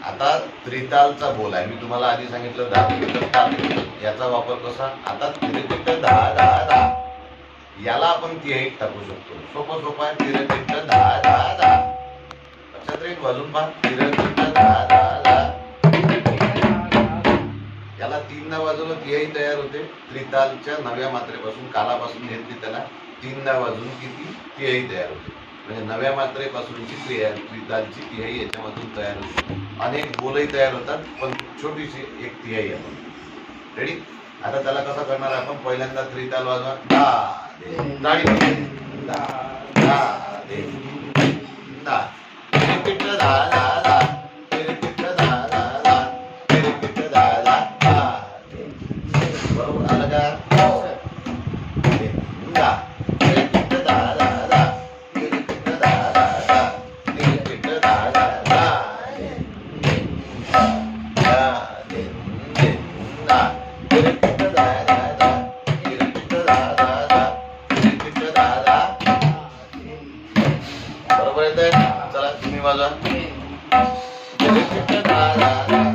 आता त्रितालचा बोल आहे. मी तुम्हाला आधी सांगितलं ताल याचा वापर कसा. आता तिरकिट दहा दहा दहा याला आपण तिहाईत टाकू शकतो. सोपं सोपं आहे. तिरकिट दहा दहा दहा लक्षात राहील. वाजून पहा. तिरकिट दहा दहा दहा याला तीनदा वाजवलं तिहाई तयार होते. त्रितालच्या नव्या मात्रेपासून कालापासून घेतली त्याला तीनदा वाजून किती तिहाई तयार होते. म्हणजे नव्या मात्रेपासूनची त्रितालची तिहाई याच्यामधून तयार होते. अनेक बोलही तयार होतात पण छोटीशी एक तिहाई आपण. रेडी. आता त्याला कसं करणार आपण. पहिल्यांदा त्रिताल वाजवा. दा दे गाडी दा दा दे दा तिरकिट दा दा दा तिरकिट दा दा दा तिरकिट दा दा दा. बरोबर आलं का. दा तिरकिट दा दा दा तिरकिट दा दा दा तिरकिट दा दा दा दा तिरकिट दा दा दा तिरकिट दा दा दा तिरकिट दा दा. बरोबर येतंय. चला तुम्ही वाजवा. तिरकिट दा दा दा